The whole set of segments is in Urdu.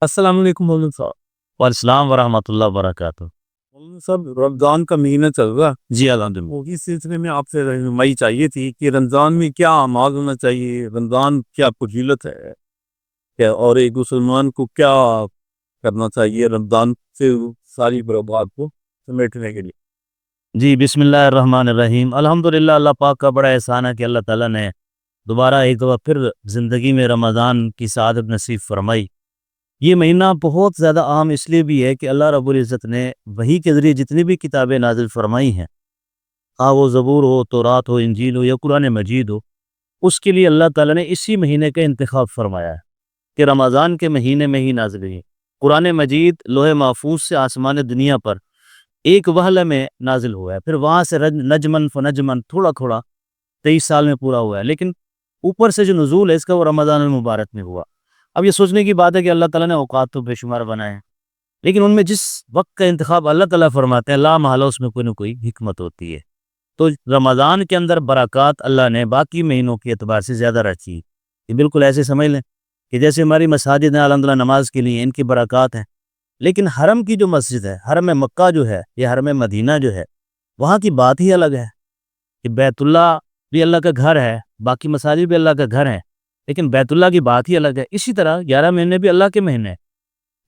السلام علیکم مولوی صاحب۔ والسلام ورحمۃ اللہ وبرکاتہ۔ مولوی صاحب، رمضان کا مہینہ چل رہا ہے، جی الحمدللہ۔ وہ اس سلسلے میں آپ سے رہنمائی چاہیے تھی کہ رمضان میں کیا اعمال ہونا چاہیے، رمضان کیا فضیلت ہے اور ایک مسلمان کو کیا کرنا چاہیے رمضان سے ساری برباد کو سمیٹنے کے لیے۔ جی بسم اللہ الرحمن الرحیم۔ الحمدللہ، اللہ پاک کا بڑا احسان ہے کہ اللہ تعالیٰ نے دوبارہ ایک دفعہ پھر زندگی میں رمضان کی سعادت نصیب فرمائی۔ یہ مہینہ بہت زیادہ اہم اس لیے بھی ہے کہ اللہ رب العزت نے وحی کے ذریعے جتنی بھی کتابیں نازل فرمائی ہیں، وہ زبور ہو، تورات ہو، انجیل ہو یا قرآن مجید ہو، اس کے لیے اللہ تعالیٰ نے اسی مہینے کا انتخاب فرمایا ہے کہ رمضان کے مہینے میں ہی نازل ہوئی۔ قرآن مجید لوح محفوظ سے آسمان دنیا پر ایک وہلہ میں نازل ہوا ہے، پھر وہاں سے نجمن فنجمن تھوڑا تھوڑا 23 سال میں پورا ہوا ہے، لیکن اوپر سے جو نزول ہے اس کا وہ رمضان المبارک میں ہوا۔ اب یہ سوچنے کی بات ہے کہ اللہ تعالیٰ نے اوقات تو بے شمار بنائے ہیں، لیکن ان میں جس وقت کا انتخاب اللہ تعالیٰ فرماتے ہیں، لا محالہ اس میں کوئی نہ کوئی حکمت ہوتی ہے۔ تو رمضان کے اندر برکات اللہ نے باقی مہینوں کے اعتبار سے زیادہ رکھی۔ یہ بالکل ایسے سمجھ لیں کہ جیسے ہماری مساجد ہیں الحمدللہ نماز کے لیے، ان کی برکات ہیں، لیکن حرم کی جو مسجد ہے، حرم مکہ جو ہے یا حرم مدینہ جو ہے، وہاں کی بات ہی الگ ہے کہ بیت اللہ بھی اللہ کا گھر ہے، باقی مساجد بھی اللہ کا گھر ہے، لیکن بیت اللہ کی بات ہی الگ ہے۔ اسی طرح 11 مہینے بھی اللہ کے مہینے ہیں،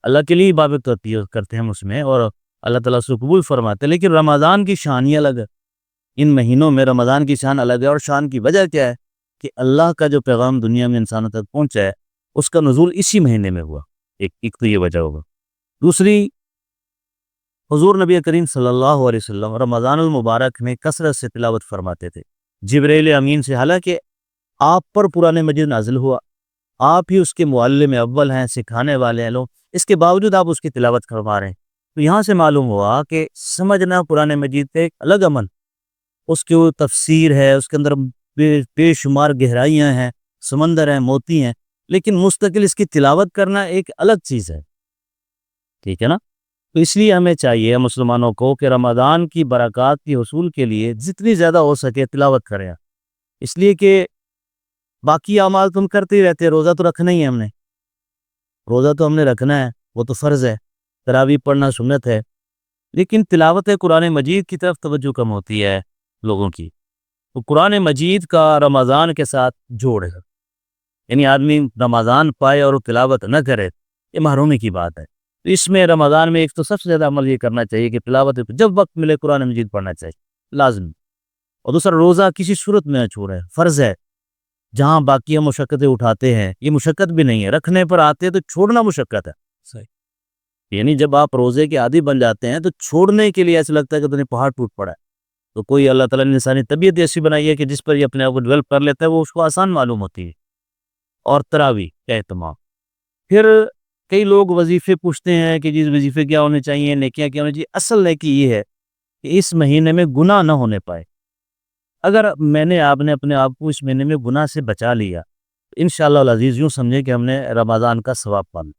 اللہ کے لیے عبادت کرتے ہیں ہم اس میں، اور اللہ تعالیٰ سے قبول فرماتے ہیں، لیکن رمضان کی شان ہی الگ ہے۔ ان مہینوں میں رمضان کی شان الگ ہے، اور شان کی وجہ کیا ہے کہ اللہ کا جو پیغام دنیا میں انسانوں تک پہنچا ہے اس کا نزول اسی مہینے میں ہوا۔ ایک تو یہ وجہ ہوگا۔ دوسری، حضور نبی کریم صلی اللہ علیہ وسلم رمضان المبارک میں کثرت سے تلاوت فرماتے تھے جبرائیل امین سے، حالانکہ آپ پر قرآن مجید نازل ہوا، آپ ہی اس کے معلم اول ہیں، سکھانے والے ہیں لوگ، اس کے باوجود آپ اس کی تلاوت کروا رہے ہیں۔ تو یہاں سے معلوم ہوا کہ سمجھنا قرآن مجید پہ ایک الگ عمل، اس کی وہ تفسیر ہے، اس کے اندر بے شمار گہرائیاں ہیں، سمندر ہیں، موتی ہیں، لیکن مستقل اس کی تلاوت کرنا ایک الگ چیز ہے، ٹھیک ہے نا؟ تو اس لیے ہمیں چاہیے مسلمانوں کو کہ رمضان کی برکات کی حصول کے لیے جتنی زیادہ ہو سکے تلاوت کریں، اس لیے کہ باقی اعمال تم کرتے ہی رہتے ہیں، روزہ تو رکھنا ہی ہے، ہم نے روزہ تو ہم نے رکھنا ہے، وہ تو فرض ہے، تراویح پڑھنا سنت ہے، لیکن تلاوت قرآن مجید کی طرف توجہ کم ہوتی ہے لوگوں کی۔ تو قرآن مجید کا رمضان کے ساتھ جوڑ ہے، یعنی آدمی رمضان پائے اور تلاوت نہ کرے، یہ محرومی کی بات ہے۔ تو اس میں رمضان میں ایک تو سب سے زیادہ عمل یہ کرنا چاہیے کہ تلاوت جب وقت ملے قرآن مجید پڑھنا چاہیے، لازمی۔ اور دوسرا، روزہ کسی صورت میں نہ چھوڑے، فرض ہے۔ جہاں باقی ہم مشقتیں اٹھاتے ہیں، یہ مشقت بھی نہیں ہے، رکھنے پر آتے ہیں تو چھوڑنا مشقت ہے، صحیح۔ یعنی جب آپ روزے کے عادی بن جاتے ہیں تو چھوڑنے کے لیے ایسا لگتا ہے کہ تمہیں پہاڑ ٹوٹ پڑا ہے۔ تو کوئی اللہ تعالیٰ نے انسانی طبیعت ایسی بنائی ہے کہ جس پر یہ اپنے آپ کو ڈیولپ کر لیتا ہے، وہ اس کو آسان معلوم ہوتی ہے۔ اور تراویح کا اہتمام، پھر کئی لوگ وظیفے پوچھتے ہیں کہ جس وظیفے کیا ہونے چاہیے، نیکیاں کیا ہونی چاہیے۔ اصل نیکی یہ ہے کہ اس مہینے میں گناہ نہ ہونے پائے۔ اگر میں نے آپ نے اپنے آپ کو اس مہینے میں گناہ سے بچا لیا، انشاءاللہ العزیز یوں سمجھے کہ ہم نے رمضان کا ثواب پا لیا۔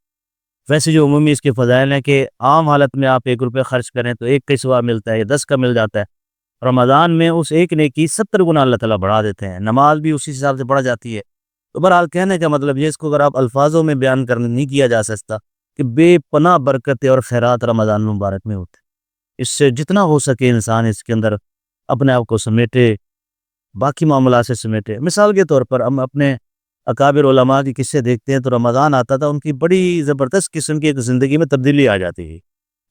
ویسے جو عمومی اس کے فضائل ہیں کہ عام حالت میں آپ 1 روپے خرچ کریں تو 1 کا ثواب ملتا ہے یا 10 کا مل جاتا ہے، رمضان میں اس ایک نیکی 70 گنا اللہ تعالیٰ بڑھا دیتے ہیں، نماز بھی اسی حساب سے بڑھ جاتی ہے۔ تو بہرحال کہنے کا مطلب یہ، اس کو اگر آپ الفاظوں میں بیان کرنے نہیں کیا جا سکتا کہ بے پناہ برکتیں اور خیرات رمضان مبارک میں ہوتے ہیں۔ اس سے جتنا ہو سکے انسان اس کے اندر اپنے آپ کو سمیٹے، باقی معاملات سے سمیٹے۔ مثال کے طور پر ہم اپنے اکابر علماء کی قصے دیکھتے ہیں تو رمضان آتا تھا، ان کی بڑی زبردست قسم کی ایک زندگی میں تبدیلی آ جاتی ہے۔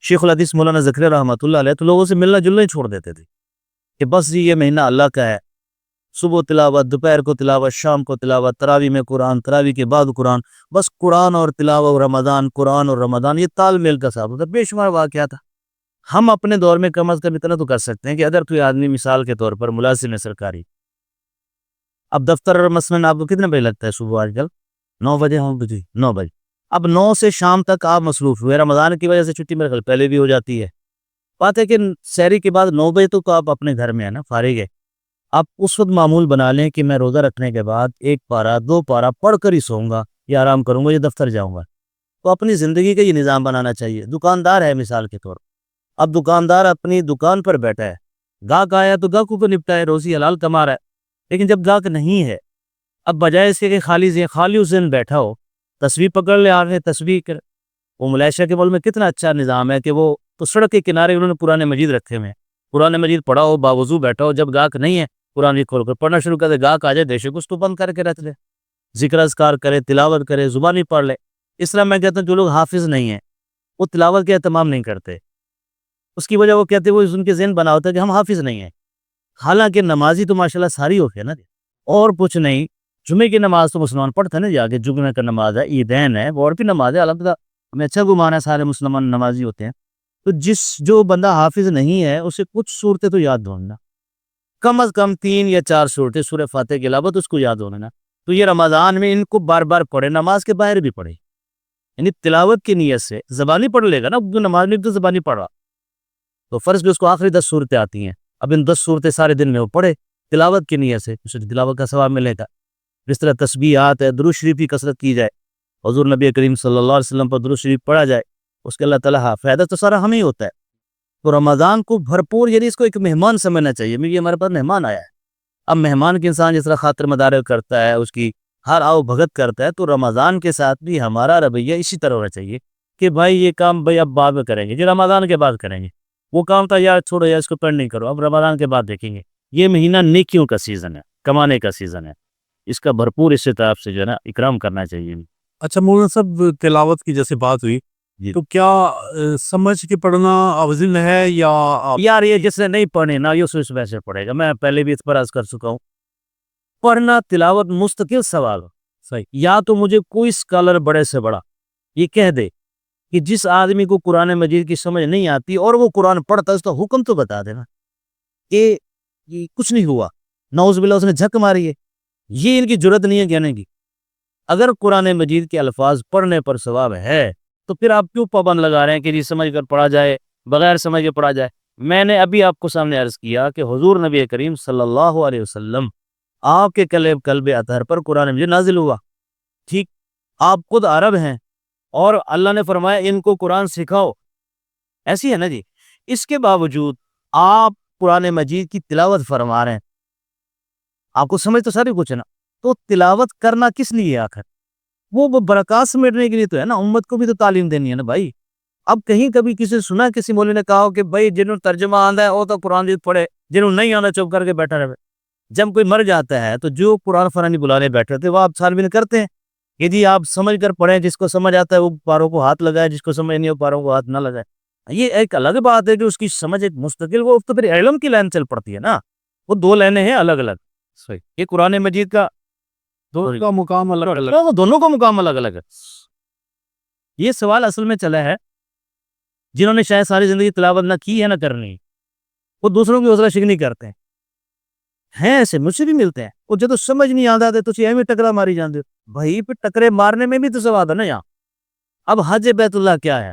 شیخ الحدیث مولانا زکریا رحمۃ اللہ علیہ تو لوگوں سے ملنا جلنا ہی چھوڑ دیتے تھے کہ بس جی یہ مہینہ اللہ کا ہے، صبح تلاوت، دوپہر کو تلاوت، شام کو تلاوت، تراویح میں قرآن، تراویح کے بعد قرآن، بس قرآن اور تلاوت اور رمضان، قرآن اور رمضان، یہ تال میل کا ثابت ہے۔ بے شمار واقعہ تھا۔ ہم اپنے دور میں کم از کم اتنا تو کر سکتے ہیں کہ اگر کوئی آدمی مثال کے طور پر ملازم ہے سرکاری، اب دفتر مثلاً آپ کو کتنے بجے لگتا ہے صبح؟ آج کل 9 بجے، 9 بجے، اب 9 سے شام تک آپ مصروف ہوئے، رمضان کی وجہ سے چھٹی میرے خیال پہلے بھی ہو جاتی ہے، بات ہے کہ سحری کے بعد 9 بجے تو آپ اپنے گھر میں ہیں نا، فارغ ہے۔ آپ اس وقت معمول بنا لیں کہ میں روزہ رکھنے کے بعد 1 پارہ 2 پارہ پڑھ کر ہی سوؤں گا یا آرام کروں گا یا دفتر جاؤں گا۔ تو اپنی زندگی کا یہ نظام بنانا چاہیے۔ دکاندار ہے مثال کے طور پر، اب دکاندار اپنی دکان پر بیٹھا ہے، گاہک آیا تو گاہکوں کو نپٹا ہے، روزی حلال کما رہا ہے، لیکن جب گاہک نہیں ہے، اب بجائے اس کے کہ خالی اس دن بیٹھا ہو، تسبیح پکڑ لے، آ رہے تسبیح کر، وہ ملائیشیا کے ملک میں کتنا اچھا نظام ہے کہ وہ تو سڑک کے کنارے انہوں نے قرآن مجید رکھے ہوئے ہیں، قرآن مجید پڑھا ہو، باوضو بیٹھا ہو، جب گاہک نہیں ہے قرآن مجید کھول کر پڑھنا شروع کر دے، گاہک آ جائے دیشے کو اس کو بند کر کے رکھ لے، ذکر اذکار کرے، تلاوت کرے، زبانی پڑھ لے۔ اس طرح میں کہتا ہوں جو لوگ حافظ نہیں ہیں وہ تلاوت کے اہتمام نہیں کرتے، اس کی وجہ وہ کہتے ہیں وہ ان کے ذہن بنا ہوتا ہے کہ ہم حافظ نہیں ہیں، حالانکہ نمازی تو ماشاءاللہ ساری ہوتی ہے نا، اور کچھ نہیں۔ جمعے کی نماز تو مسلمان پڑھتا ہے نا، جا کے جمعہ کا نماز ہے، عیدین ہے، اور بھی نماز ہے، الحمدللہ ہمیں اچھا گمان ہے سارے مسلمان نمازی ہوتے ہیں۔ تو جو بندہ حافظ نہیں ہے اسے کچھ صورتیں تو یاد ہونا، کم از کم 3 یا 4 صورتیں سورہ فاتحہ کے علاوہ تو اس کو یاد ہونا۔ تو یہ رمضان میں ان کو بار بار پڑھے، نماز کے باہر بھی پڑھے، یعنی تلاوت کی نیت سے زبانی پڑھ لے گا نا، نماز میں تو زبانی پڑھ رہا تو فرض بھی اس کو آخری 10 صورتیں آتی ہیں، اب ان 10 صورتیں سارے دن میں وہ پڑھے تلاوت کی نیت سے، اسے تلاوت کا ثواب ملے گا۔ اس طرح تسبیحات ہے، درود شریف کی کثرت کی جائے، حضور نبی کریم صلی اللہ علیہ وسلم پر درود شریف پڑھا جائے، اس کے اللہ تعالیٰ فائدہ تو سارا ہمیں ہی ہوتا ہے۔ تو رمضان کو بھرپور، یعنی اس کو ایک مہمان سمجھنا چاہیے، یہ ہمارے پاس مہمان آیا ہے۔ اب مہمان کے انسان جس طرح خاطر مدارے کرتا ہے، اس کی ہر آؤ بھگت کرتا ہے، تو رمضان کے ساتھ بھی ہمارا رویہ اسی طرح ہونا چاہیے کہ بھائی یہ کام بھائی اب بعد میں کریں گے، جی رمضان کے بعد کریں گے، وہ کام تھا یار چھوڑو یار اس کو پڑھ نہیں کرو، اب رمضان کے بعد دیکھیں گے۔ یہ مہینہ نیکیوں کا سیزن ہے، کمانے کا سیزن ہے، اس کا بھرپور اس طرف سے جو ہے نا اکرام کرنا چاہیے۔ اچھا مولانا صاحب، تلاوت کی جیسے بات ہوئی جی تو کیا سمجھ کے پڑھنا افضل ہے یا یار یہ جس نے نہیں پڑھے نا یہ اس ویسے پڑھے گا، میں پہلے بھی اس پر عرض کر چکا ہوں، پڑھنا تلاوت مستقل سوال ہو۔ صحیح؟ یا تو مجھے کوئی اسکالر بڑے سے بڑا یہ کہہ دے کہ جس آدمی کو قرآن مجید کی سمجھ نہیں آتی اور وہ قرآن پڑھتا ہے اس کا حکم تو بتا دینا کہ یہ کچھ نہیں ہوا، نعوذ باللہ اس نے جھک ماری ہے، یہ ان کی جرت نہیں ہے کہنے کی۔ اگر قرآن مجید کے الفاظ پڑھنے پر ثواب ہے تو پھر آپ کیوں پابند لگا رہے ہیں کہ جی سمجھ کر پڑھا جائے، بغیر سمجھ کے پڑھا جائے؟ میں نے ابھی آپ کو سامنے عرض کیا کہ حضور نبی کریم صلی اللہ علیہ وسلم آپ کے قلب اطہر پر قرآن مجید نازل ہوا، ٹھیک، آپ خود عرب ہیں اور اللہ نے فرمایا ان کو قرآن سکھاؤ، ایسی ہے نا جی، اس کے باوجود آپ قرآن مجید کی تلاوت فرما رہے ہیں، آپ کو سمجھ تو ساری کچھ ہے نا، تو تلاوت کرنا کس لیے ہے آخر؟ وہ برکات سمیٹنے کے لیے تو ہے نا، امت کو بھی تو تعلیم دینی ہے نا بھائی۔ اب کہیں کبھی کسی سنا کسی مولوی نے کہا ہو کہ بھائی جنہوں ترجمہ آندا ہے وہ تو قرآن مجید پڑھے، جنہوں نہیں آندا چپ کر کے بیٹھا رہے۔ جب کوئی مر جاتا ہے تو جو قرآن فرانی بلانے بیٹھے تھے وہ آپ سالمین کرتے ہیں کہ جی آپ سمجھ کر پڑھیں، جس کو سمجھ آتا ہے وہ پاروں کو ہاتھ لگائے، جس کو سمجھ نہیں ہو پاروں کو ہاتھ نہ لگائے۔ یہ ایک الگ بات ہے کہ اس کی سمجھ ایک مستقل، وہ تو پھر علم کی لائن چل پڑتی ہے نا، وہ 2 لائنیں ہیں الگ الگ۔ صحیح، یہ قرآن مجید کا دونوں کا مقام الگ الگ۔ وہ دونوں کا مقام الگ الگ ہے۔ یہ سوال اصل میں چلا ہے جنہوں نے شاید ساری زندگی تلاوت نہ کی ہے نہ کرنی، وہ دوسروں کی حوصلہ شکنی کرتے ہیں ایسے مجھ سے بھی ملتے ہیں، وہ جب سمجھ نہیں آتا تو تسی ایویں ٹکرا ماری جاندے ہو بھائی، پھر ٹکرے مارنے میں بھی تو ثواب ہے نا یہاں۔ اب حج بیت اللہ کیا ہے؟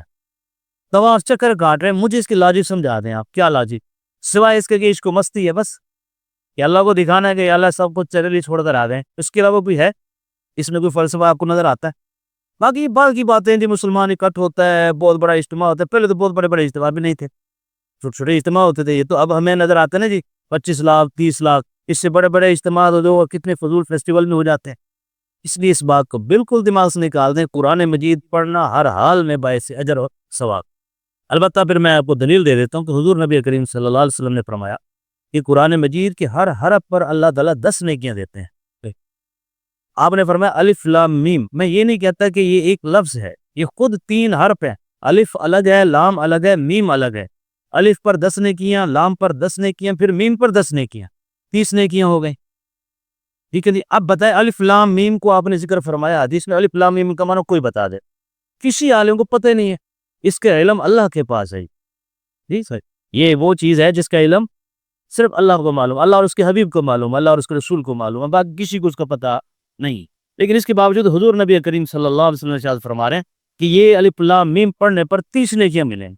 طواف چکر کاٹ رہے ہیں، مجھے اس کی لاجک سمجھا دیں آپ، کیا لاجک سوائے اس کے کہ اس کو مستی ہے بس، کہ اللہ کو دکھانا ہے کہ اللہ سب کچھ چلے لی چھوڑ کر آ گئے، اس کے علاوہ کوئی ہے اس میں کوئی فلسفہ آپ کو نظر آتا ہے؟ باقی بعض کی باتیں جی مسلمان اکٹھ ہوتا ہے، بہت بڑا اجتماع ہوتا ہے، پہلے تو بہت بڑے بڑے اجتماع بھی نہیں تھے، چھوٹے چھوٹے اجتماع ہوتے تھے، یہ تو اب ہمیں نظر آتا ہے نا جی 25 لاکھ 30 لاکھ، اس سے بڑے بڑے اجتماع جو کتنے فضول فیسٹیول میں ہو جاتے ہیں۔ اس لیے اس بات کو بالکل دماغ سے نکال دیں، قرآن مجید پڑھنا ہر حال میں باعث اجر و ثواب۔ البتہ پھر میں آپ کو دلیل دے دیتا ہوں کہ حضور نبی کریم صلی اللہ علیہ وسلم نے فرمایا کہ قرآن مجید کے ہر حرف پر اللہ تعالیٰ 10 نیکیاں دیتے ہیں۔ آپ نے فرمایا الف لام میم، میں یہ نہیں کہتا کہ یہ ایک لفظ ہے، یہ خود 3 حرف ہیں، الف الگ ہے، لام الگ ہے، میم الگ ہے، الف پر 10 نیکیاں، لام پر 10 نیکیاں، پھر میم پر 10 نیکیاں، 30 نیکیاں ہو گئیں، ٹھیک ہے جی۔ اب بتائیں الف لام میم کو آپ نے ذکر فرمایا، حدیث میں الف لام میم کا معنی کوئی بتا دے، کسی عالم کو پتہ نہیں ہے، اس کا علم اللہ کے پاس ہے جی، یہ وہ چیز ہے جس کا علم صرف اللہ کو معلوم، اللہ اور اس کے حبیب کو معلوم، اللہ اور اس کے رسول کو معلوم ہے، باقی کسی کو اس کا پتہ نہیں۔ لیکن اس کے باوجود حضور نبی کریم صلی اللہ علیہ وسلم ارشاد فرما رہے ہیں کہ یہ الف لام میم پڑھنے پر 30 نیکیاں ملیں،